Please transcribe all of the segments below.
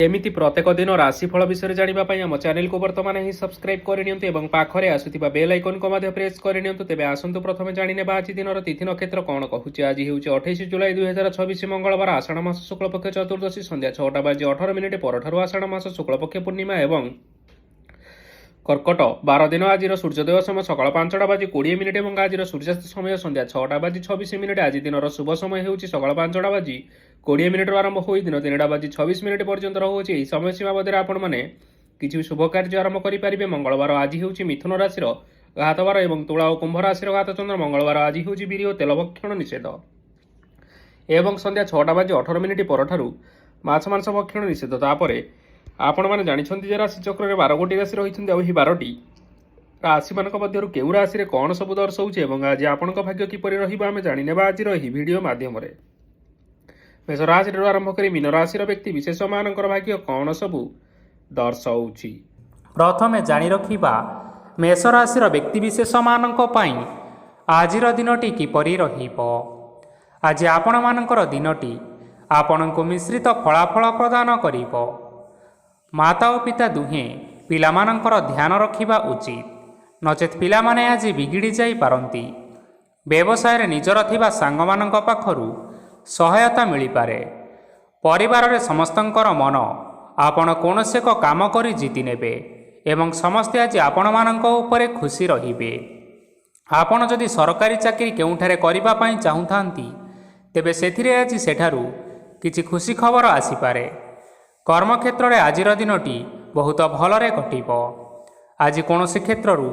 एमिति प्रत्येक दिन राशिफल विषय जानिबा पई हम चैनल को वर्तमान ही सब्सक्राइब करनियंतु एवं पाखरे आसुथिबा बेल आइकन को माध्य प्रेस करनियंतु। तेबे आसंतु प्रथमे जानिनेबा आज दिनर तिथि नक्षत्र कोन कहूची। आज हेउची 28 जुलाई 2026 मंगलवार आषाढ़ मास शुक्ल पक्ष चतुर्दशी संध्या 6:18 पराठारु आषाढ़ मास शुक्ल पक्ष पूर्णिमा एवं कर्कट 12 दिन। आज सूर्योदय समय सकाळ 5:20 एवं आज सूर्यास्त समय संध्या 6:26। आज दिन शुभ समय हेउची सकाळ 5:20 आरंभ हो दिन 3:26 पर्यंत रहुछि। एही समय सीमा मध्य आपण माने किछि शुभ कार्य आरंभ करि परिबे। मंगलवार आज हेउछि मिथुन राशि घातवार एवं तुला और कुंभ राशि घात चंद्र। मंगलवार आज हेउछि बीरी और तेल भक्षण निषेध एवं संध्या 6:18 परठारु माछ मांस भक्षण निषेध। तापरे आपण माने जानिछन्ति जे राशि चक्र रे 12 गोटी राशि रहिछन्ति। एही 12टी राशि मानक मध्यरु केउ राशि रे कोन सब दर्शाउछि एवं आज आपनक भाग्य किपरि रहिबा आमे जानिनेबा आज एही वीडियो माध्यम रे। मेष राशि आरंभ करी मीन राशि व्यक्ति विशेष मानकर भाग्य कौन सबू दर्शाउछि। प्रथमे जानि रखिबा मेष राशि व्यक्ति विशेष मानक पई आजिर दिनटी किपरि रहिबो। आज आपण मानकर दिनटी आपणको मिश्रित फलाफल प्रदान करिबो। माता और पिता दुहे पिला मानकर ध्यान रखिबा उचित, नचेत पिला माने आज बिगिड़ी जाई पारंती। व्यवसाय रे निजर थिबा सांग मानक पाखरु सहायता मिली पारे। परिवार रे समस्तंकर मन आपण कोनोसे को काम करी जीति नेबे एवं समस्ते आज आपण मानक उपरे खुशी रहिबे। आपण जदि सरकारी चाकरी केउठारे करिबा पई चाहुथांती तेबे सेथिरे आज सेठारु किछि खुशी खबर आसी पारे। कर्मक्षेत्र रे आजिर दिनटी बहुत भलरे कटिबो। आज कोनोसी क्षेत्ररु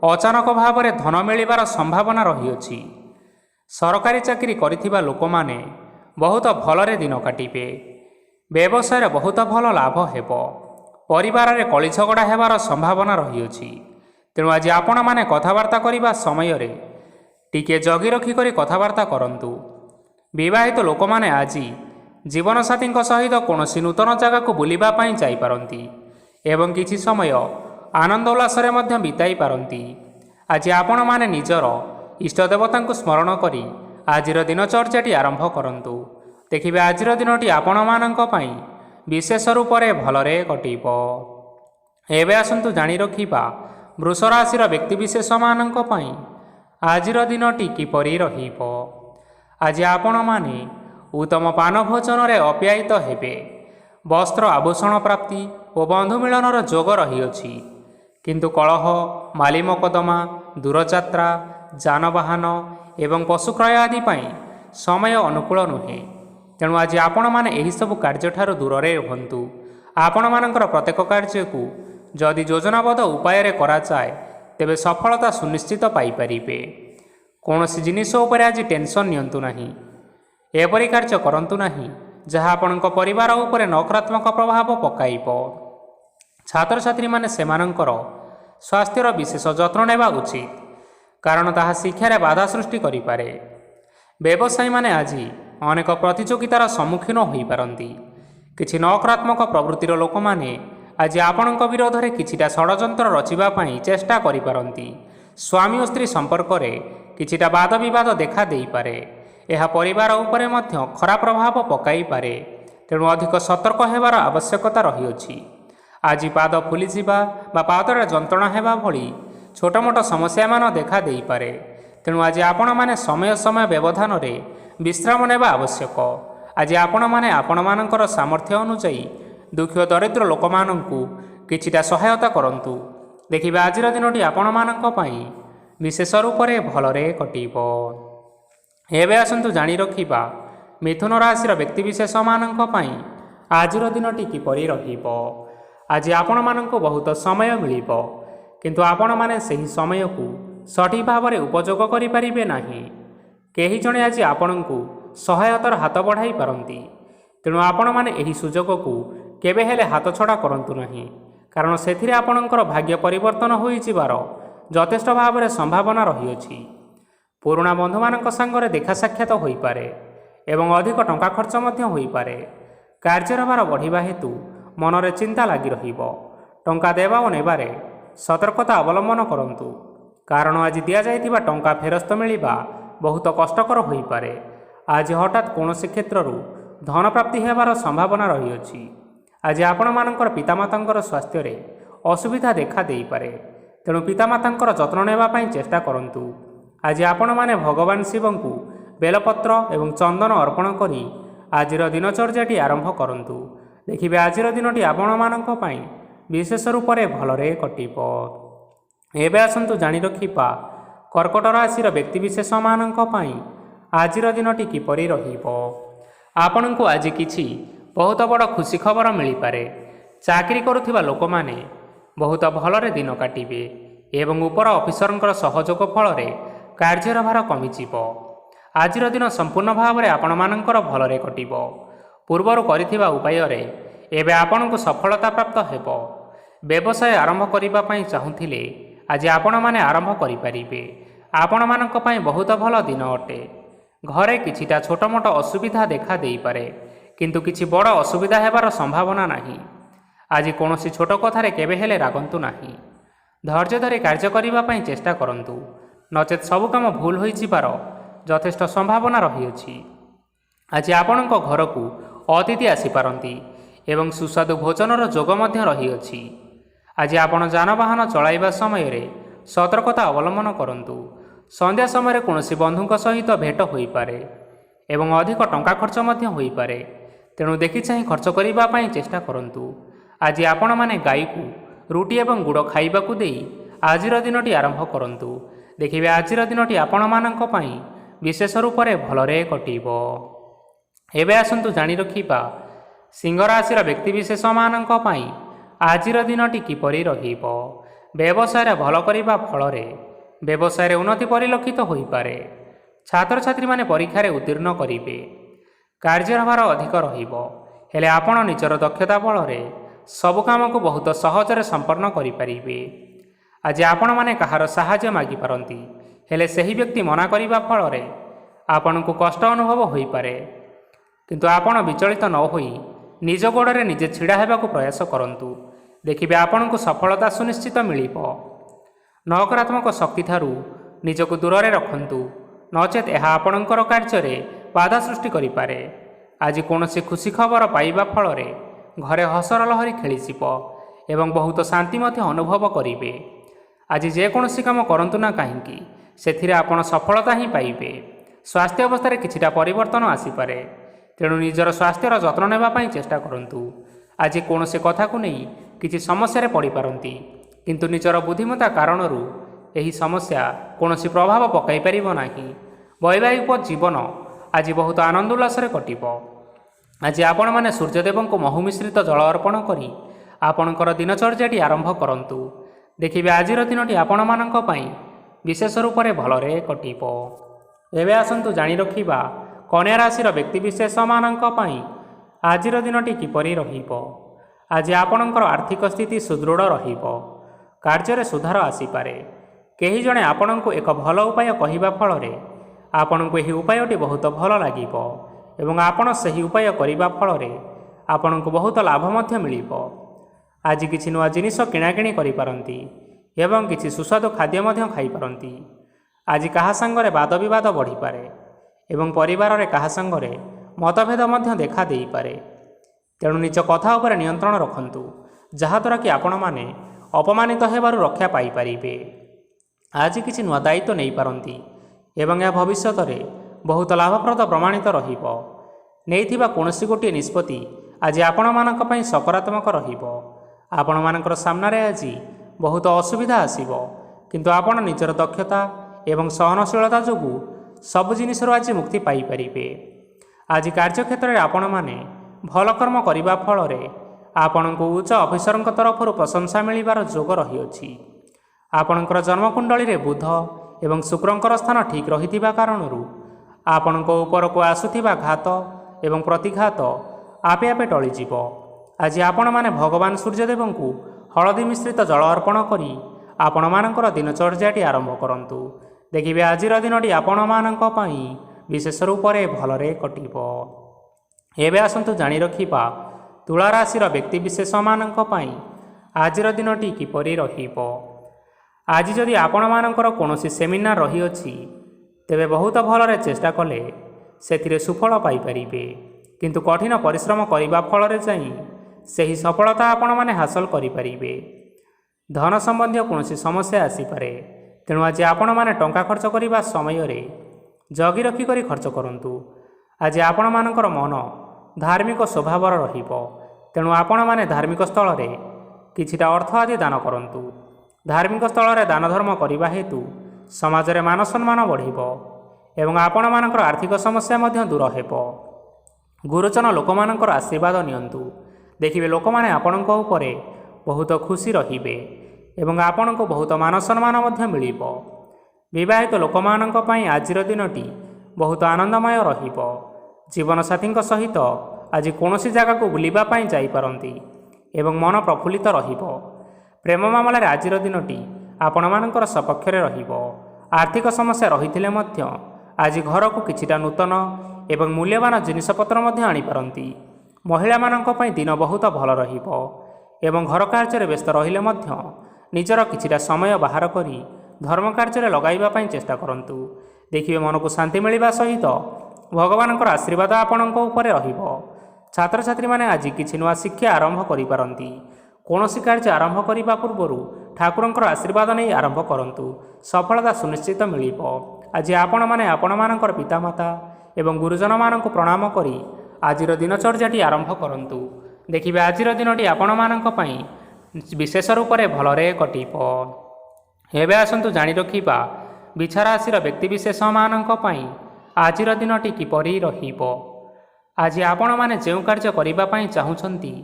अचानक भाव में धन मिलिबार संभावना रहिअछि। सरकारी चाकरी करिथिबा लोकमाने बहुत भलरे दिन काटिबे। व्यवसाय बहुत भल लाभ हेबो। परिवार रे कଳି झगड़ा हेबार संभावना रहिअछि। तेणु आज आपण माने कथावार्ता करिबा समय रे टिके जगी रखी करी कथावार्ता करंतु। विवाहित लोकमाने आज जीवनसाथी सहित कौनसी नूतन जगह को बुलिबा पई जाई पारंती एवं किछि समय आनंद उल्लासरे मध्य बिताई पारंती। आज आपण माने निजर इष्टदेवता को स्मरण करी आजिर दिनचर्याटी आरंभ करंतु। देखिबे आजिर दिनटी आपण मानक पई विशेष रूप से भलरे कटिबो। एबे आसंतु जानि रखिबा वृष राशि व्यक्ति विशेष मानक पई आजिर दिनटी किपरि रहिबो। आज आपण माने उत्तम पान भोजन रे अप्यायित हेबे। वस्त्र आभूषण प्राप्ति और बंधु मिलनर जोग रहिअछि, किंतु कलह माली मकदमा दूरयात्रा जानवाहन एवं पशुक्रय आदि पई समय अनुकूल नुहे। तेणु आज आपण माने एही सब कार्य ठारू दूर रे रहंतु। आपण मानकर प्रत्येक कार्य को जदि योजनाबद्ध उपाय रे करा जाए तेबे सफलता सुनिश्चित पाई परिबे। कोनोसी जिनिस उपरे आज टेंशन नियंतु नाही। एपरि कार्य करंतु नाही जहाँ आपणक परिवार उपरे नकारात्मक प्रभाव पकाइबो। छात्र छात्री माने सेमानंकर स्वास्थ्यर विशेष जत्न नेबा उचित, कारण ताहा शिक्षारे बाधा सृष्टि करिपारे। व्यवसायी माने आज अनेक प्रतियोगितार सम्मुखीन होई पारंती। किछि नकारात्मक प्रवृत्तिर लोक माने आज आपणक विरोध रे किछिटा षडयंत्र रचिबा पई चेष्टा करि पारंती। स्वामी और स्त्री संपर्क रे किछिटा वाद विवाद देखा देई पारे। यह परिवार उपरे मध्य खराब प्रभाव पकाई पारे। तेणु अधिक सतर्क हेबार आवश्यकता रहिअछि। आज पाद फुली जिबा बा पादरे जंत्रणा हेबा भली छोट मोट समस्या मान देखा देई पारे। तेणु आज आपण माने समय समय व्यवधान रे विश्राम नेबा आवश्यक। आज आपण माने आपण मानकर सामर्थ्य अनुसार दुखी और दरिद्र लोक माननकु किछिटा सहायता करंतु। देखिबा आजिर दिनटी आपण मानक पई विशेष रूप से भलरे कटिबो। एबे आसंतु जानि रखिबा मिथुन राशि व्यक्ति विशेष मानक पई आजिर दिनटी किपरि रहिबो। आज आपण मानक बहुत समय मिलिबो, किंतु आपण माने सही समय को सठिक भाव में उपयोग करि परिबे नाही। केही जणे आज आपणकु सहायतार हाथ बढ़ाई पारंती। तेणु आपण माने एही सुजोग को केबे हेले हाथ छड़ा करंतु नाही, कारण सेथिरे आपणकर भाग्य परिवर्तन होई जिबार यथेष्ट भाव में संभावना रहिअछि। पुराणा बंधु मानक संगरे देखा साक्षात होई पारे एवं अधिक टंका खर्च मध्य होई पारे। कार्यर भार बढ़िबा हेतु मनरे चिंता लगी रहिबो। टंका देवा और नेबारे सतर्कता अवलंबन करंतु, कारण आज दिया जाइथिबा टंका फेरस्त मिलिबा बहुत कष्टकर होई पारे। आज हठात कौनसी क्षेत्ररु धन प्राप्ति हेबार संभावना रहिअछि। ଆଜି ଆପଣମାନଙ୍କର ପିତାମାତାଙ୍କର ସ୍ୱାସ୍ଥ୍ୟରେ ଅସୁବିଧା ଦେଖା ଦେଇପାରେ। ତେଣୁ ପିତାମାତାଙ୍କର ଯତ୍ନ ନେବା ପାଇଁ ଚେଷ୍ଟା କରନ୍ତୁ। ଆଜି ଆପଣମାନେ ଭଗବାନ ଶିବଙ୍କୁ ବେଲପତ୍ର ଏବଂ ଚନ୍ଦନ ଅର୍ପଣ କରି ଆଜିର ଦିନଚର୍ଯ୍ୟାଟି ଆରମ୍ଭ କରନ୍ତୁ। ଦେଖିବେ ଆଜିର ଦିନଟି ଆପଣମାନଙ୍କ ପାଇଁ ବିଶେଷ ରୂପରେ ଭଲରେ କଟିବ। ଏବେ ଆସନ୍ତୁ ଜାଣି ରଖିବା କର୍କଟ ରାଶିର ବ୍ୟକ୍ତିବିଶେଷମାନଙ୍କ ପାଇଁ ଆଜିର ଦିନଟି କିପରି ରହିବ। ଆପଣଙ୍କୁ ଆଜି କିଛି ବହୁତ ବଡ଼ ଖୁସି ଖବର ମିଳିପାରେ। ଚାକିରି କରୁଥିବା ଲୋକମାନେ ବହୁତ ଭଲରେ ଦିନ କାଟିବେ ଏବଂ ଉପର ଅଫିସରଙ୍କର ସହଯୋଗ ଫଳରେ କାର୍ଯ୍ୟର ଭାର କମିଯିବ। ଆଜିର ଦିନ ସମ୍ପୂର୍ଣ୍ଣ ଭାବରେ ଆପଣମାନଙ୍କର ଭଲରେ କଟିବ। ପୂର୍ବରୁ କରିଥିବା ଉପାୟରେ ଏବେ ଆପଣଙ୍କୁ ସଫଳତା ପ୍ରାପ୍ତ ହେବ। ବ୍ୟବସାୟ ଆରମ୍ଭ କରିବା ପାଇଁ ଚାହୁଁଥିଲେ ଆଜି ଆପଣମାନେ ଆରମ୍ଭ କରିପାରିବେ। ଆପଣମାନଙ୍କ ପାଇଁ ବହୁତ ଭଲ ଦିନ ଅଟେ। ଘରେ କିଛିଟା ଛୋଟମୋଟ ଅସୁବିଧା ଦେଖା ଦେଇପାରେ, କିନ୍ତୁ କିଛି ବଡ଼ ଅସୁବିଧା ହେବାର ସମ୍ଭାବନା ନାହିଁ। ଆଜି କୌଣସି ଛୋଟ କଥାରେ କେବେ ହେଲେ ରାଗନ୍ତୁ ନାହିଁ। ଧୈର୍ଯ୍ୟ ଧରି କାର୍ଯ୍ୟ କରିବା ପାଇଁ ଚେଷ୍ଟା କରନ୍ତୁ, ନଚେତ୍ ସବୁ କାମ ଭୁଲ ହୋଇଯିବାର ଯଥେଷ୍ଟ ସମ୍ଭାବନା ରହିଅଛି। ଆଜି ଆପଣଙ୍କ ଘରକୁ ଅତିଥି ଆସିପାରନ୍ତି ଏବଂ ସୁସ୍ୱାଦୁ ଭୋଜନର ଯୋଗ ମଧ୍ୟ ରହିଅଛି। ଆଜି ଆପଣ ଯାନବାହନ ଚଳାଇବା ସମୟରେ ସତର୍କତା ଅବଲମ୍ବନ କରନ୍ତୁ। ସନ୍ଧ୍ୟା ସମୟରେ କୌଣସି ବନ୍ଧୁଙ୍କ ସହିତ ଭେଟ ହୋଇପାରେ ଏବଂ ଅଧିକ ଟଙ୍କା ଖର୍ଚ୍ଚ ମଧ୍ୟ ହୋଇପାରେ। ତେଣୁ ଦେଖିଚାହିଁ ଖର୍ଚ୍ଚ କରିବା ପାଇଁ ଚେଷ୍ଟା କରନ୍ତୁ। ଆଜି ଆପଣମାନେ ଗାଈକୁ ରୁଟି ଏବଂ ଗୁଡ଼ ଖାଇବାକୁ ଦେଇ ଆଜିର ଦିନଟି ଆରମ୍ଭ କରନ୍ତୁ। ଦେଖିବେ ଆଜିର ଦିନଟି ଆପଣମାନଙ୍କ ପାଇଁ ବିଶେଷ ରୂପରେ ଭଲରେ କଟିବ। ଏବେ ଆସନ୍ତୁ ଜାଣି ରଖିବା ସିଂହ ରାଶିର ବ୍ୟକ୍ତିବିଶେଷମାନଙ୍କ ପାଇଁ ଆଜିର ଦିନଟି କିପରି ରହିବ। ବ୍ୟବସାୟରେ ଭଲ କରିବା ଫଳରେ ବ୍ୟବସାୟରେ ଉନ୍ନତି ପରିଲକ୍ଷିତ ହୋଇପାରେ। ଛାତ୍ରଛାତ୍ରୀମାନେ ପରୀକ୍ଷାରେ ଉତ୍ତୀର୍ଣ୍ଣ କରିବେ। କାର୍ଯ୍ୟର ଭାର ଅଧିକ ରହିବ, ହେଲେ ଆପଣ ନିଜର ଦକ୍ଷତା ବଳରେ ସବୁ କାମକୁ ବହୁତ ସହଜରେ ସମ୍ପନ୍ନ କରିପାରିବେ। ଆଜି ଆପଣମାନେ କାହାର ସାହାଯ୍ୟ ମାଗିପାରନ୍ତି, ହେଲେ ସେହି ବ୍ୟକ୍ତି ମନା କରିବା ଫଳରେ ଆପଣଙ୍କୁ କଷ୍ଟ ଅନୁଭବ ହୋଇପାରେ। କିନ୍ତୁ ଆପଣ ବିଚଳିତ ନ ହୋଇ ନିଜ ଗୋଡ଼ରେ ନିଜେ ଛିଡ଼ା ହେବାକୁ ପ୍ରୟାସ କରନ୍ତୁ। ଦେଖିବେ ଆପଣଙ୍କୁ ସଫଳତା ସୁନିଶ୍ଚିତ ମିଳିବ। ନକାରାତ୍ମକ ଶକ୍ତିଠାରୁ ନିଜକୁ ଦୂରରେ ରଖନ୍ତୁ, ନଚେତ୍ ଏହା ଆପଣଙ୍କର କାର୍ଯ୍ୟରେ ବାଧା ସୃଷ୍ଟି କରିପାରେ। ଆଜି କୌଣସି ଖୁସି ଖବର ପାଇବା ଫଳରେ ଘରେ ହସର ଲହରୀ ଖେଳିଯିବ ଏବଂ ବହୁତ ଶାନ୍ତି ମଧ୍ୟ ଅନୁଭବ କରିବେ। ଆଜି ଯେକୌଣସି କାମ କରନ୍ତୁ ନା କାହିଁକି, ସେଥିରେ ଆପଣ ସଫଳତା ହିଁ ପାଇବେ। ସ୍ୱାସ୍ଥ୍ୟ ଅବସ୍ଥାରେ କିଛିଟା ପରିବର୍ତ୍ତନ ଆସିପାରେ, ତେଣୁ ନିଜର ସ୍ୱାସ୍ଥ୍ୟର ଯତ୍ନ ନେବା ପାଇଁ ଚେଷ୍ଟା କରନ୍ତୁ। ଆଜି କୌଣସି କଥାକୁ ନେଇ କିଛି ସମସ୍ୟାରେ ପଡ଼ିପାରନ୍ତି, କିନ୍ତୁ ନିଜର ବୁଦ୍ଧିମତ୍ତା କାରଣରୁ ଏହି ସମସ୍ୟା କୌଣସି ପ୍ରଭାବ ପକାଇ ପାରିବ ନାହିଁ। ବୈବାହିକ ଜୀବନ ଆଜି ବହୁତ ଆନନ୍ଦ ଉଲ୍ଲାସରେ କଟିବ। ଆଜି ଆପଣମାନେ ସୂର୍ଯ୍ୟଦେବଙ୍କୁ ମହୁ ମିଶ୍ରିତ ଜଳ ଅର୍ପଣ କରି ଆପଣଙ୍କର ଦିନଚର୍ଯ୍ୟାଟି ଆରମ୍ଭ କରନ୍ତୁ। ଦେଖିବେ ଆଜିର ଦିନଟି ଆପଣମାନଙ୍କ ପାଇଁ ବିଶେଷ ରୂପରେ ଭଲରେ କଟିବ। ଏବେ ଆସନ୍ତୁ ଜାଣି ରଖିବା କନ୍ୟା ରାଶିର ବ୍ୟକ୍ତିବିଶେଷମାନଙ୍କ ପାଇଁ ଆଜିର ଦିନଟି କିପରି ରହିବ। ଆଜି ଆପଣଙ୍କର ଆର୍ଥିକ ସ୍ଥିତି ସୁଦୃଢ଼ ରହିବ। କାର୍ଯ୍ୟରେ ସୁଧାର ଆସିପାରେ। କେହି ଜଣେ ଆପଣଙ୍କୁ ଏକ ଭଲ ଉପାୟ କହିବା ଫଳରେ ଆପଣଙ୍କୁ ଏହି ଉପାୟଟି ବହୁତ ଭଲ ଲାଗିବ ଏବଂ ଆପଣ ସେହି ଉପାୟ କରିବା ଫଳରେ ଆପଣଙ୍କୁ ବହୁତ ଲାଭ ମଧ୍ୟ ମିଳିବ। ଆଜି କିଛି ନୂଆ ଜିନିଷ କିଣାକିଣି କରିପାରନ୍ତି ଏବଂ କିଛି ସୁସ୍ୱାଦୁ ଖାଦ୍ୟ ମଧ୍ୟ ଖାଇପାରନ୍ତି। ଆଜି କାହା ସାଙ୍ଗରେ ବାଦବିବାଦ ବଢ଼ିପାରେ ଏବଂ ପରିବାରରେ କାହା ସାଙ୍ଗରେ ମତଭେଦ ମଧ୍ୟ ଦେଖା ଦେଇପାରେ। ତେଣୁ ନିଜ କଥା ଉପରେ ନିୟନ୍ତ୍ରଣ ରଖନ୍ତୁ, ଯାହାଦ୍ୱାରା କି ଆପଣମାନେ ଅପମାନିତ ହେବାରୁ ରକ୍ଷା ପାଇପାରିବେ। ଆଜି କିଛି ନୂଆ ଦାୟିତ୍ୱ ନେଇପାରନ୍ତି ଏବଂ ଏହା ଭବିଷ୍ୟତରେ ବହୁତ ଲାଭପ୍ରଦ ପ୍ରମାଣିତ ରହିବ। ନେଇଥିବା କୌଣସି ଗୋଟିଏ ନିଷ୍ପତ୍ତି ଆଜି ଆପଣମାନଙ୍କ ପାଇଁ ସକାରାତ୍ମକ ରହିବ। ଆପଣମାନଙ୍କର ସାମ୍ନାରେ ଆଜି ବହୁତ ଅସୁବିଧା ଆସିବ, କିନ୍ତୁ ଆପଣ ନିଜର ଦକ୍ଷତା ଏବଂ ସହନଶୀଳତା ଯୋଗୁଁ ସବୁ ଜିନିଷରୁ ଆଜି ମୁକ୍ତି ପାଇପାରିବେ। ଆଜି କାର୍ଯ୍ୟକ୍ଷେତ୍ରରେ ଆପଣମାନେ ଭଲ କର୍ମ କରିବା ଫଳରେ ଆପଣଙ୍କୁ ଉଚ୍ଚ ଅଫିସରଙ୍କ ତରଫରୁ ପ୍ରଶଂସା ମିଳିବାର ଯୋଗ ରହିଅଛି। ଆପଣଙ୍କର ଜନ୍ମକୁଣ୍ଡଳୀରେ ବୁଧ ଏବଂ ଶୁକ୍ରଙ୍କର ସ୍ଥାନ ଠିକ୍ ରହିଥିବା କାରଣରୁ ଆପଣଙ୍କ ଉପରକୁ ଆସୁଥିବା ଘାତ ଏବଂ ପ୍ରତିଘାତ ଆପେ ଆପେ ଟଳିଯିବ। ଆଜି ଆପଣମାନେ ଭଗବାନ ସୂର୍ଯ୍ୟଦେବଙ୍କୁ ହଳଦୀ ମିଶ୍ରିତ ଜଳ ଅର୍ପଣ କରି ଆପଣମାନଙ୍କର ଦିନଚର୍ଯ୍ୟାଟି ଆରମ୍ଭ କରନ୍ତୁ। ଦେଖିବେ ଆଜିର ଦିନଟି ଆପଣମାନଙ୍କ ପାଇଁ ବିଶେଷ ରୂପରେ ଭଲରେ କଟିବ। ଏବେ ଆସନ୍ତୁ ଜାଣି ରଖିବା ତୁଳା ରାଶିର ବ୍ୟକ୍ତିବିଶେଷମାନଙ୍କ ପାଇଁ ଆଜିର ଦିନଟି କିପରି ରହିବ। ଆଜି ଯଦି ଆପଣମାନଙ୍କର କୌଣସି ସେମିନାର ରହିଅଛି, ତେବେ ବହୁତ ଭଲରେ ଚେଷ୍ଟା କଲେ ସେଥିରେ ସୁଫଳ ପାଇପାରିବେ, କିନ୍ତୁ କଠିନ ପରିଶ୍ରମ କରିବା ଫଳରେ ଯାଇ ସେହି ସଫଳତା ଆପଣମାନେ ହାସଲ କରିପାରିବେ। ଧନ ସମ୍ବନ୍ଧୀୟ କୌଣସି ସମସ୍ୟା ଆସିପାରେ, ତେଣୁ ଆଜି ଆପଣମାନେ ଟଙ୍କା ଖର୍ଚ୍ଚ କରିବା ସମୟରେ ଜଗି ରଖି କରି ଖର୍ଚ୍ଚ କରନ୍ତୁ। ଆଜି ଆପଣମାନଙ୍କର ମନ ଧାର୍ମିକ ସ୍ୱଭାବର ରହିବ, ତେଣୁ ଆପଣମାନେ ଧାର୍ମିକ ସ୍ଥଳରେ କିଛିଟା ଅର୍ଥ ଆଦି ଦାନ କରନ୍ତୁ। ଧାର୍ମିକ ସ୍ଥଳରେ ଦାନ ଧର୍ମ କରିବା ହେତୁ ସମାଜରେ ମାନ ସମ୍ମାନ ବଢ଼ିବ ଏବଂ ଆପଣମାନଙ୍କର ଆର୍ଥିକ ସମସ୍ୟା ମଧ୍ୟ ଦୂର ହେବ। ଗୁରୁଜନ ଲୋକମାନଙ୍କର ଆଶୀର୍ବାଦ ନିଅନ୍ତୁ। ଦେଖିବେ ଲୋକମାନେ ଆପଣଙ୍କ ଉପରେ ବହୁତ ଖୁସି ରହିବେ ଏବଂ ଆପଣଙ୍କୁ ବହୁତ ମାନ ସମ୍ମାନ ମଧ୍ୟ ମିଳିବ। ବିବାହିତ ଲୋକମାନଙ୍କ ପାଇଁ ଆଜିର ଦିନଟି ବହୁତ ଆନନ୍ଦମୟ ରହିବ। ଜୀବନସାଥୀଙ୍କ ସହିତ ଆଜି କୌଣସି ଜାଗାକୁ ବୁଲିବା ପାଇଁ ଯାଇପାରନ୍ତି ଏବଂ ମନ ପ୍ରଫୁଲ୍ଲିତ ରହିବ। ପ୍ରେମ ମାମଲାରେ ଆଜିର ଦିନଟି ଆପଣମାନଙ୍କର ସପକ୍ଷରେ ରହିବ। ଆର୍ଥିକ ସମସ୍ୟା ରହିଥିଲେ ମଧ୍ୟ ଆଜି ଘରକୁ କିଛିଟା ନୂତନ ଏବଂ ମୂଲ୍ୟବାନ ଜିନିଷପତ୍ର ମଧ୍ୟ ଆଣିପାରନ୍ତି। ମହିଳାମାନଙ୍କ ପାଇଁ ଦିନ ବହୁତ ଭଲ ରହିବ ଏବଂ ଘର କାର୍ଯ୍ୟରେ ବ୍ୟସ୍ତ ରହିଲେ ମଧ୍ୟ ନିଜର କିଛିଟା ସମୟ ବାହାର କରି ଧର୍ମ କାର୍ଯ୍ୟରେ ଲଗାଇବା ପାଇଁ ଚେଷ୍ଟା କରନ୍ତୁ। ଦେଖିବେ ମନକୁ ଶାନ୍ତି ମିଳିବା ସହିତ ଭଗବାନଙ୍କର ଆଶୀର୍ବାଦ ଆପଣଙ୍କ ଉପରେ ରହିବ। ଛାତ୍ରଛାତ୍ରୀମାନେ ଆଜି କିଛି ନୂଆ ଶିକ୍ଷା ଆରମ୍ଭ କରିପାରନ୍ତି। କୌଣସି କାର୍ଯ୍ୟ ଆରମ୍ଭ କରିବା ପୂର୍ବରୁ ଠାକୁରଙ୍କର ଆଶୀର୍ବାଦ ନେଇ ଆରମ୍ଭ କରନ୍ତୁ, ସଫଳତା ସୁନିଶ୍ଚିତ ମିଳିବ। ଆଜି ଆପଣମାନେ ଆପଣମାନଙ୍କର ପିତାମାତା ଏବଂ ଗୁରୁଜନମାନଙ୍କୁ ପ୍ରଣାମ କରି ଆଜିର ଦିନଚର୍ଯ୍ୟାଟି ଆରମ୍ଭ କରନ୍ତୁ। ଦେଖିବେ ଆଜିର ଦିନଟି ଆପଣମାନଙ୍କ ପାଇଁ ବିଶେଷ ରୂପରେ ଭଲରେ କଟିବ। ଏବେ ଆସନ୍ତୁ ଜାଣି ରଖିବା ବିଛା ରାଶିର ବ୍ୟକ୍ତିବିଶେଷମାନଙ୍କ ପାଇଁ ଆଜିର ଦିନଟି କିପରି ରହିବ। ଆଜି ଆପଣମାନେ ଯେଉଁ କାର୍ଯ୍ୟ କରିବା ପାଇଁ ଚାହୁଁଛନ୍ତି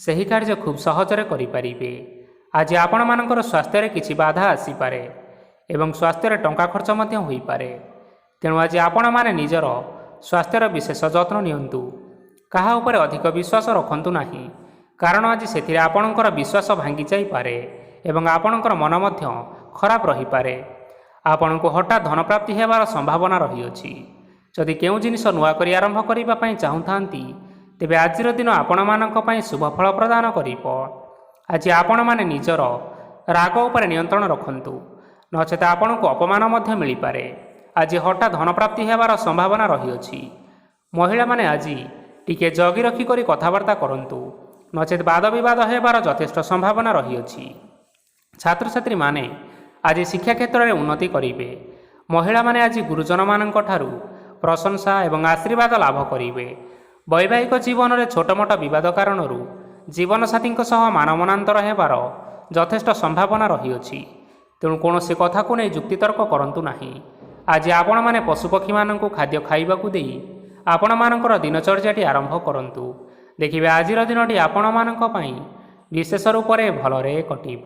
ସେହି କାର୍ଯ୍ୟ ଖୁବ୍ ସହଜରେ କରିପାରିବେ। ଆଜି ଆପଣମାନଙ୍କର ସ୍ୱାସ୍ଥ୍ୟରେ କିଛି ବାଧା ଆସିପାରେ ଏବଂ ସ୍ୱାସ୍ଥ୍ୟରେ ଟଙ୍କା ଖର୍ଚ୍ଚ ମଧ୍ୟ ହୋଇପାରେ, ତେଣୁ ଆଜି ଆପଣମାନେ ନିଜର ସ୍ୱାସ୍ଥ୍ୟର ବିଶେଷ ଯତ୍ନ ନିଅନ୍ତୁ। କାହା ଉପରେ ଅଧିକ ବିଶ୍ୱାସ ରଖନ୍ତୁ ନାହିଁ, କାରଣ ଆଜି ସେଥିରେ ଆପଣଙ୍କର ବିଶ୍ୱାସ ଭାଙ୍ଗି ଯାଇପାରେ ଏବଂ ଆପଣଙ୍କର ମନ ମଧ୍ୟ ଖରାପ ରହିପାରେ। ଆପଣଙ୍କୁ ହଠାତ୍ ଧନପ୍ରାପ୍ତି ହେବାର ସମ୍ଭାବନା ରହିଅଛି। ଯଦି କେଉଁ ଜିନିଷ ନୂଆ କରି ଆରମ୍ଭ କରିବା ପାଇଁ ଚାହୁଁଥାନ୍ତି, ତେବେ ଆଜିର ଦିନ ଆପଣମାନଙ୍କ ପାଇଁ ଶୁଭ ଫଳ ପ୍ରଦାନ କରିବ। ଆଜି ଆପଣମାନେ ନିଜର ରାଗ ଉପରେ ନିୟନ୍ତ୍ରଣ ରଖନ୍ତୁ, ନଚେତ ଆପଣଙ୍କୁ ଅପମାନ ମଧ୍ୟ ମିଳିପାରେ। ଆଜି ହଠାତ୍ ଧନପ୍ରାପ୍ତି ହେବାର ସମ୍ଭାବନା ରହିଅଛି। ମହିଳାମାନେ ଆଜି ଟିକେ ଜଗି ରଖି କରି କଥାବାର୍ତ୍ତା କରନ୍ତୁ, ନଚେତ ବାଦ ବିବାଦ ହେବାର ଯଥେଷ୍ଟ ସମ୍ଭାବନା ରହିଅଛି। ଛାତ୍ରଛାତ୍ରୀମାନେ ଆଜି ଶିକ୍ଷା କ୍ଷେତ୍ରରେ ଉନ୍ନତି କରିବେ। ମହିଳାମାନେ ଆଜି ଗୁରୁଜନମାନଙ୍କ ଠାରୁ ପ୍ରଶଂସା ଏବଂ ଆଶୀର୍ବାଦ ଲାଭ କରିବେ। ବୈବାହିକ ଜୀବନରେ ଛୋଟମୋଟ ବିବାଦ କାରଣରୁ ଜୀବନସାଥୀଙ୍କ ସହ ମାନମନାନ୍ତର ହେବାର ଯଥେଷ୍ଟ ସମ୍ଭାବନା ରହିଅଛି, ତେଣୁ କୌଣସି କଥାକୁ ନେଇ ଯୁକ୍ତିତର୍କ କରନ୍ତୁ ନାହିଁ। ଆଜି ଆପଣମାନେ ପଶୁପକ୍ଷୀମାନଙ୍କୁ ଖାଦ୍ୟ ଖାଇବାକୁ ଦେଇ ଆପଣମାନଙ୍କର ଦିନଚର୍ଯ୍ୟାଟି ଆରମ୍ଭ କରନ୍ତୁ। ଦେଖିବେ ଆଜିର ଦିନଟି ଆପଣମାନଙ୍କ ପାଇଁ ବିଶେଷ ରୂପରେ ଭଲରେ କଟିବ।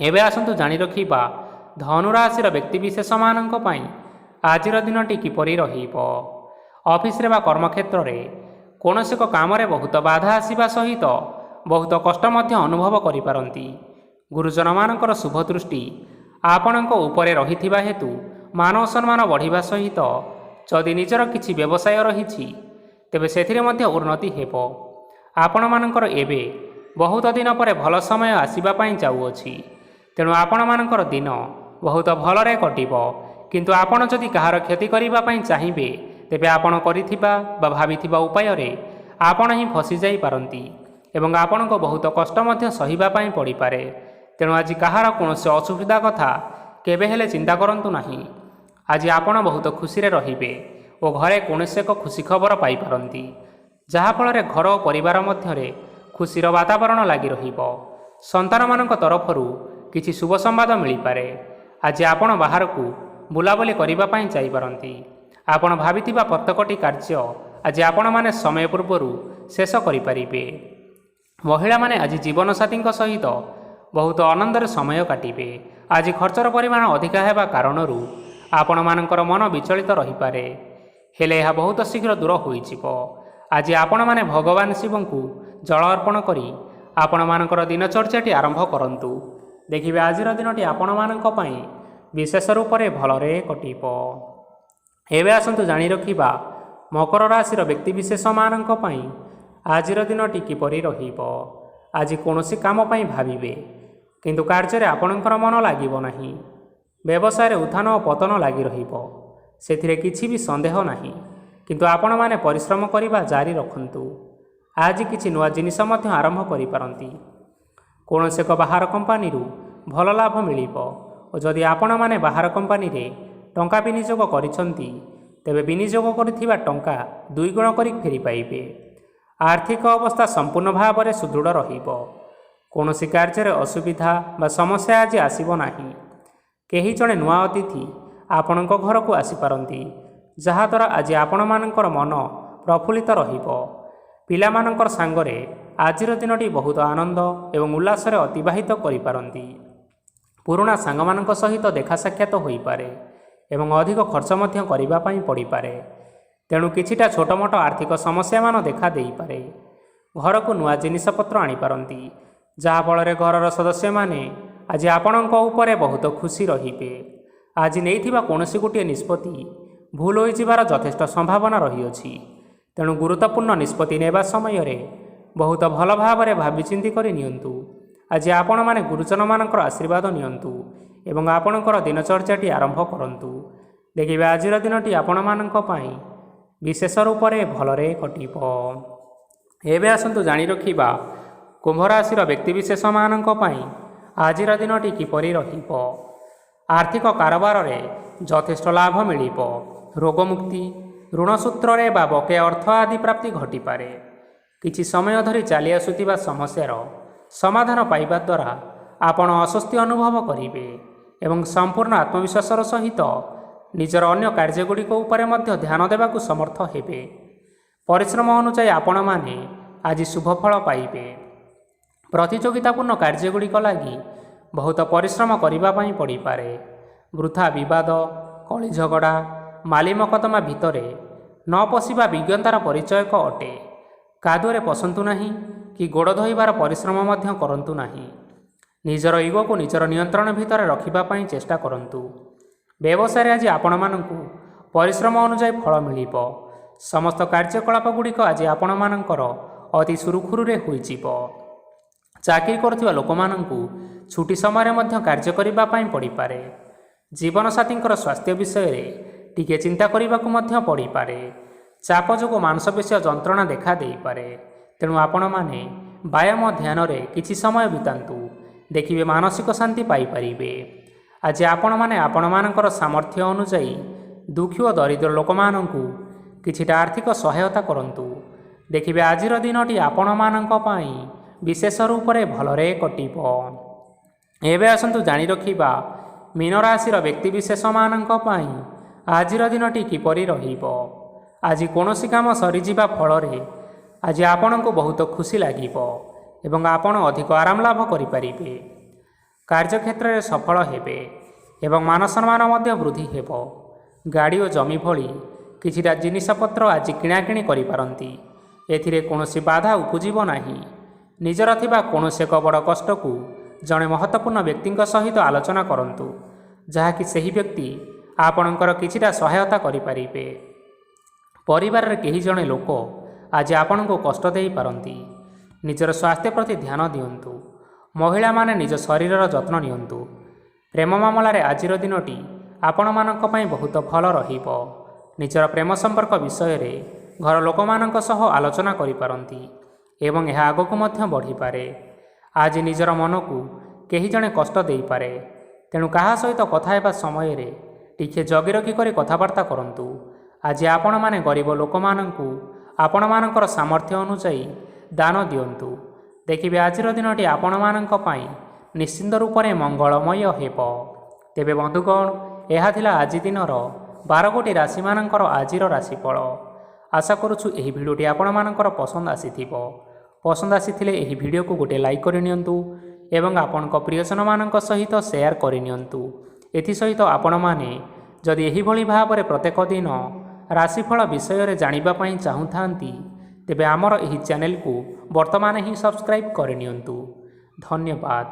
ଏବେ ଆସନ୍ତୁ ଜାଣି ରଖିବା ଧନୁରାଶିର ବ୍ୟକ୍ତିବିଶେଷମାନଙ୍କ ପାଇଁ ଆଜିର ଦିନଟି କିପରି ରହିବ। ଅଫିସରେ ବା କର୍ମକ୍ଷେତ୍ରରେ କୌଣସି ଏକ କାମରେ ବହୁତ ବାଧା ଆସିବା ସହିତ ବହୁତ କଷ୍ଟ ମଧ୍ୟ ଅନୁଭବ କରିପାରନ୍ତି। ଗୁରୁଜନମାନଙ୍କର ଶୁଭ ଦୃଷ୍ଟି ଆପଣଙ୍କ ଉପରେ ରହିଥିବା ହେତୁ ମାନ ସମ୍ମାନ ବଢ଼ିବା ସହିତ ଯଦି ନିଜର କିଛି ବ୍ୟବସାୟ ରହିଛି ତେବେ ସେଥିରେ ମଧ୍ୟ ଉନ୍ନତି ହେବ। ଆପଣମାନଙ୍କର ଏବେ ବହୁତ ଦିନ ପରେ ଭଲ ସମୟ ଆସିବା ପାଇଁ ଯାଉଅଛି, ତେଣୁ ଆପଣମାନଙ୍କର ଦିନ ବହୁତ ଭଲରେ କଟିବ। କିନ୍ତୁ ଆପଣ ଯଦି କାହାର କ୍ଷତି କରିବା ପାଇଁ ଚାହିଁବେ, ତେବେ ଆପଣ କରିଥିବା ବା ଭାବିଥିବା ଉପାୟରେ ଆପଣ ହିଁ ଫସିଯାଇପାରନ୍ତି ଏବଂ ଆପଣଙ୍କୁ ବହୁତ କଷ୍ଟ ମଧ୍ୟ ସହିବା ପାଇଁ ପଡ଼ିପାରେ। ତେଣୁ ଆଜି କାହାର କୌଣସି ଅସୁବିଧା କଥା କେବେ ହେଲେ ଚିନ୍ତା କରନ୍ତୁ ନାହିଁ। ଆଜି ଆପଣ ବହୁତ ଖୁସିରେ ରହିବେ ଓ ଘରେ କୌଣସି ଏକ ଖୁସି ଖବର ପାଇପାରନ୍ତି, ଯାହାଫଳରେ ଘର ଓ ପରିବାର ମଧ୍ୟରେ ଖୁସିର ବାତାବରଣ ଲାଗି ରହିବ। ସନ୍ତାନମାନଙ୍କ ତରଫରୁ କିଛି ଶୁଭ ସମ୍ବାଦ ମିଳିପାରେ। ଆଜି ଆପଣ ବାହାରକୁ ବୁଲାବୁଲି କରିବା ପାଇଁ ଯାଇପାରନ୍ତି। ଆପଣ ଭାବିଥିବା ପ୍ରତ୍ୟେକଟି କାର୍ଯ୍ୟ ଆଜି ଆପଣମାନେ ସମୟ ପୂର୍ବରୁ ଶେଷ କରିପାରିବେ। ମହିଳାମାନେ ଆଜି ଜୀବନସାଥୀଙ୍କ ସହିତ ବହୁତ ଆନନ୍ଦରେ ସମୟ କାଟିବେ। ଆଜି ଖର୍ଚ୍ଚର ପରିମାଣ ଅଧିକା ହେବା କାରଣରୁ ଆପଣମାନଙ୍କର ମନ ବିଚଳିତ ରହିପାରେ, ହେଲେ ଏହା ବହୁତ ଶୀଘ୍ର ଦୂର ହୋଇଯିବ। ଆଜି ଆପଣମାନେ ଭଗବାନ ଶିବଙ୍କୁ ଜଳ ଅର୍ପଣ କରି ଆପଣମାନଙ୍କର ଦିନଚର୍ଯ୍ୟାଟି ଆରମ୍ଭ କରନ୍ତୁ। ଦେଖିବେ ଆଜିର ଦିନଟି ଆପଣମାନଙ୍କ ପାଇଁ ବିଶେଷ ରୂପରେ ଭଲରେ କଟିବ। ଏବେ ଆସନ୍ତୁ ଜାଣି ରଖିବା ମକର ରାଶିର ବ୍ୟକ୍ତିବିଶେଷମାନଙ୍କ ପାଇଁ ଆଜିର ଦିନଟି କିପରି ରହିବ। ଆଜି କୌଣସି କାମ ପାଇଁ ଭାବିବେ, କିନ୍ତୁ କାର୍ଯ୍ୟରେ ଆପଣଙ୍କର ମନ ଲାଗିବ ନାହିଁ। ବ୍ୟବସାୟରେ ଉତ୍ଥାନ ଓ ପତନ ଲାଗି ରହିବ, ସେଥିରେ କିଛି ବି ସନ୍ଦେହ ନାହିଁ, କିନ୍ତୁ ଆପଣମାନେ ପରିଶ୍ରମ କରିବା ଜାରି ରଖନ୍ତୁ। ଆଜି କିଛି ନୂଆ ଜିନିଷ ମଧ୍ୟ ଆରମ୍ଭ କରିପାରନ୍ତି। କୌଣସି ଏକ ବାହାର କମ୍ପାନୀରୁ ଭଲ ଲାଭ ମିଳିବ ଓ ଯଦି ଆପଣମାନେ ବାହାର କମ୍ପାନୀରେ ଟଙ୍କା ବିନିଯୋଗ କରିଛନ୍ତି ତେବେ ବିନିଯୋଗ କରିଥିବା ଟଙ୍କା 2 ଗୁଣ କରି ଫେରି ପାଇବେ। ଆର୍ଥିକ ଅବସ୍ଥା ସମ୍ପୂର୍ଣ୍ଣ ଭାବରେ ସୁଦୃଢ଼ ରହିବ। କୌଣସି କାର୍ଯ୍ୟରେ ଅସୁବିଧା ବା ସମସ୍ୟା ଆଜି ଆସିବ ନାହିଁ। କେହି ଜଣେ ନୂଆ ଅତିଥି ଆପଣଙ୍କ ଘରକୁ ଆସିପାରନ୍ତି, ଯାହାଦ୍ୱାରା ଆଜି ଆପଣମାନଙ୍କର ମନ ପ୍ରଫୁଲ୍ଲିତ ରହିବ। ପିଲାମାନଙ୍କର ସାଙ୍ଗରେ ଆଜିର ଦିନଟି ବହୁତ ଆନନ୍ଦ ଏବଂ ଉଲ୍ଲାସରେ ଅତିବାହିତ କରିପାରନ୍ତି। ପୁରୁଣା ସାଙ୍ଗମାନଙ୍କ ସହିତ ଦେଖା ସାକ୍ଷାତ ହୋଇପାରେ ଏବଂ ଅଧିକ ଖର୍ଚ୍ଚ ମଧ୍ୟ କରିବା ପାଇଁ ପଡ଼ିପାରେ। ତେଣୁ କିଛିଟା ଛୋଟମୋଟ ଆର୍ଥିକ ସମସ୍ୟାମାନ ଦେଖା ଦେଇପାରେ। ଘରକୁ ନୂଆ ଜିନିଷପତ୍ର ଆଣିପାରନ୍ତି, ଯାହାଫଳରେ ଘରର ସଦସ୍ୟମାନେ ଆଜି ଆପଣଙ୍କ ଉପରେ ବହୁତ ଖୁସି ରହିବେ। ଆଜି ନେଇଥିବା କୌଣସି ଗୋଟିଏ ନିଷ୍ପତ୍ତି ଭୁଲ ହୋଇଯିବାର ଯଥେଷ୍ଟ ସମ୍ଭାବନା ରହିଅଛି। ତେଣୁ ଗୁରୁତ୍ୱପୂର୍ଣ୍ଣ ନିଷ୍ପତ୍ତି ନେବା ସମୟରେ ବହୁତ ଭଲ ଭାବରେ ଭାବିଚିନ୍ତି କରି ନିଅନ୍ତୁ। ଆଜି ଆପଣମାନେ ଗୁରୁଜନମାନଙ୍କର ଆଶୀର୍ବାଦ ନିଅନ୍ତୁ ଏବଂ ଆପଣଙ୍କର ଦିନଚର୍ଯ୍ୟାଟି ଆରମ୍ଭ କରନ୍ତୁ। ଦେଖିବେ ଆଜିର ଦିନଟି ଆପଣମାନଙ୍କ ପାଇଁ ବିଶେଷ ରୂପରେ ଭଲରେ କଟିବ। ଏବେ ଆସନ୍ତୁ ଜାଣି ରଖିବା କୁମ୍ଭ ରାଶିର ବ୍ୟକ୍ତିବିଶେଷମାନଙ୍କ ପାଇଁ ଆଜିର ଦିନଟି କିପରି ରହିବ। ଆର୍ଥିକ କାରବାରରେ ଯଥେଷ୍ଟ ଲାଭ ମିଳିବ। ରୋଗମୁକ୍ତି, ଋଣ ସୂତ୍ରରେ ବା ବକେୟା ଅର୍ଥ ଆଦି ପ୍ରାପ୍ତି ଘଟିପାରେ। କିଛି ସମୟ ଧରି ଚାଲି ଆସୁଥିବା ସମସ୍ୟାର ସମାଧାନ ପାଇବା ଦ୍ୱାରା ଆପଣ ଆଶ୍ୱସ୍ତି ଅନୁଭବ କରିବେ ଏବଂ ସମ୍ପୂର୍ଣ୍ଣ ଆତ୍ମବିଶ୍ୱାସର ସହିତ ନିଜର ଅନ୍ୟ କାର୍ଯ୍ୟଗୁଡ଼ିକ ଉପରେ ମଧ୍ୟ ଧ୍ୟାନ ଦେବାକୁ ସମର୍ଥ ହେବେ। ପରିଶ୍ରମ ଅନୁଯାୟୀ ଆପଣମାନେ ଆଜି ଶୁଭଫଳ ପାଇବେ। ପ୍ରତିଯୋଗିତାପୂର୍ଣ୍ଣ କାର୍ଯ୍ୟଗୁଡ଼ିକ ଲାଗି ବହୁତ ପରିଶ୍ରମ କରିବା ପାଇଁ ପଡ଼ିପାରେ। ବୃଥା ବିବାଦ, କଳି ଝଗଡ଼ା, ମାଲି ମକଦ୍ଦମା ଭିତରେ ନ ପଶିବା ବିଜ୍ଞତାର ପରିଚୟକ ଅଟେ। କାଦୁଅରେ ପଶନ୍ତୁ ନାହିଁ କି ଗୋଡ଼ ଧୋଇବାର ପରିଶ୍ରମ ମଧ୍ୟ କରନ୍ତୁ ନାହିଁ। ନିଜର ଇଗୋକୁ ନିଜର ନିୟନ୍ତ୍ରଣ ଭିତରେ ରଖିବା ପାଇଁ ଚେଷ୍ଟା କରନ୍ତୁ। ବ୍ୟବସାୟରେ ଆଜି ଆପଣମାନଙ୍କୁ ପରିଶ୍ରମ ଅନୁଯାୟୀ ଫଳ ମିଳିବ। ସମସ୍ତ କାର୍ଯ୍ୟକଳାପଗୁଡ଼ିକ ଆଜି ଆପଣମାନଙ୍କର ଅତି ସୁରୁଖୁରୁରେ ହୋଇଯିବ। ଚାକିରି କରୁଥିବା ଲୋକମାନଙ୍କୁ ଛୁଟି ସମୟରେ ମଧ୍ୟ କାର୍ଯ୍ୟ କରିବା ପାଇଁ ପଡ଼ିପାରେ। ଜୀବନସାଥୀଙ୍କର ସ୍ୱାସ୍ଥ୍ୟ ବିଷୟରେ ଟିକିଏ ଚିନ୍ତା କରିବାକୁ ମଧ୍ୟ ପଡ଼ିପାରେ। ଚାପ ଯୋଗୁଁ ମାଂସପେଶୀୟ ଯନ୍ତ୍ରଣା ଦେଖା ଦେଇପାରେ। ତେଣୁ ଆପଣମାନେ ବ୍ୟାୟାମ ଧ୍ୟାନରେ କିଛି ସମୟ ବିତାନ୍ତୁ। ଦେଖିବେ ମାନସିକ ଶାନ୍ତି ପାଇପାରିବେ। ଆଜି ଆପଣମାନେ ଆପଣମାନଙ୍କର ସାମର୍ଥ୍ୟ ଅନୁଯାୟୀ ଦୁଃଖୀ ଓ ଦରିଦ୍ର ଲୋକମାନଙ୍କୁ କିଛିଟା ଆର୍ଥିକ ସହାୟତା କରନ୍ତୁ। ଦେଖିବେ ଆଜିର ଦିନଟି ଆପଣମାନଙ୍କ ପାଇଁ ବିଶେଷ ରୂପରେ ଭଲରେ କଟିବ। ଏବେ ଆସନ୍ତୁ ଜାଣି ରଖିବା ମୀନ ରାଶିର ବ୍ୟକ୍ତିବିଶେଷମାନଙ୍କ ପାଇଁ ଆଜିର ଦିନଟି କିପରି ରହିବ। ଆଜି କୌଣସି କାମ ସରିଯିବା ଫଳରେ ଆଜି ଆପଣଙ୍କୁ ବହୁତ ଖୁସି ଲାଗିବ ଏବଂ ଆପଣ ଅଧିକ ଆରାମ ଲାଭ କରିପାରିବେ। କାର୍ଯ୍ୟକ୍ଷେତ୍ରରେ ସଫଳ ହେବେ ଏବଂ ମାନସମ୍ମାନ ମଧ୍ୟ ବୃଦ୍ଧି ହେବ। ଗାଡ଼ି ଓ ଜମି ଭଳି କିଛିଟା ଜିନିଷପତ୍ର ଆଜି କିଣାକିଣି କରିପାରନ୍ତି। ଏଥିରେ କୌଣସି ବାଧା ଉପୁଜିବ ନାହିଁ। ନିଜର ଥିବା କୌଣସି ଏକ ବଡ଼ କଷ୍ଟକୁ ଜଣେ ମହତ୍ତ୍ୱପୂର୍ଣ୍ଣ ବ୍ୟକ୍ତିଙ୍କ ସହିତ ଆଲୋଚନା କରନ୍ତୁ, ଯାହାକି ସେହି ବ୍ୟକ୍ତି ଆପଣଙ୍କର କିଛିଟା ସହାୟତା କରିପାରିବେ। ପରିବାରରେ କେହି ଜଣେ ଲୋକ ଆଜି ଆପଣଙ୍କୁ କଷ୍ଟ ଦେଇପାରନ୍ତି। ନିଜର ସ୍ୱାସ୍ଥ୍ୟ ପ୍ରତି ଧ୍ୟାନ ଦିଅନ୍ତୁ। ମହିଳାମାନେ ନିଜ ଶରୀରର ଯତ୍ନ ନିଅନ୍ତୁ। ପ୍ରେମ ମାମଲାରେ ଆଜିର ଦିନଟି ଆପଣମାନଙ୍କ ପାଇଁ ବହୁତ ଭଲ ରହିବ। ନିଜର ପ୍ରେମ ସମ୍ପର୍କ ବିଷୟରେ ଘର ଲୋକମାନଙ୍କ ସହ ଆଲୋଚନା କରିପାରନ୍ତି ଏବଂ ଏହା ଆଗକୁ ମଧ୍ୟ ବଢ଼ିପାରେ। ଆଜି ନିଜର ମନକୁ କେହି ଜଣେ କଷ୍ଟ ଦେଇପାରେ। ତେଣୁ କାହା ସହିତ କଥା ହେବା ସମୟରେ ଟିକିଏ ଜଗି ରଖି କରି କଥାବାର୍ତ୍ତା କରନ୍ତୁ। ଆଜି ଆପଣମାନେ ଗରିବ ଲୋକମାନଙ୍କୁ ଆପଣମାନଙ୍କର ସାମର୍ଥ୍ୟ ଅନୁଯାୟୀ ଦାନ ଦିଅନ୍ତୁ। ଦେଖିବେ ଆଜିର ଦିନଟି ଆପଣମାନଙ୍କ ପାଇଁ ନିଶ୍ଚିନ୍ତ ରୂପରେ ମଙ୍ଗଳମୟ ହେବ। ତେବେ ବନ୍ଧୁଗଣ, ଏହା ଥିଲା ଆଜି ଦିନର 12ଗୋଟି ରାଶିମାନଙ୍କର ଆଜିର ରାଶିଫଳ। ଆଶା କରୁଛୁ ଏହି ଭିଡ଼ିଓଟି ଆପଣମାନଙ୍କର ପସନ୍ଦ ଆସିଥିବ। ପସନ୍ଦ ଆସିଥିଲେ ଏହି ଭିଡ଼ିଓକୁ ଗୋଟିଏ ଲାଇକ୍ କରିନିଅନ୍ତୁ ଏବଂ ଆପଣଙ୍କ ପ୍ରିୟଜନମାନଙ୍କ ସହିତ ସେୟାର କରିନିଅନ୍ତୁ। ଏଥିସହିତ ଆପଣମାନେ ଯଦି ଏହିଭଳି ଭାବରେ ପ୍ରତ୍ୟେକ ଦିନ ରାଶିଫଳ ବିଷୟରେ ଜାଣିବା ପାଇଁ ଚାହୁଁଥାନ୍ତି, ତେବେ ଆମର ଏହି ଚ୍ୟାନେଲକୁ ବର୍ତ୍ତମାନ ହିଁ ସବସ୍କ୍ରାଇବ୍ କରିନିଅନ୍ତୁ। ଧନ୍ୟବାଦ।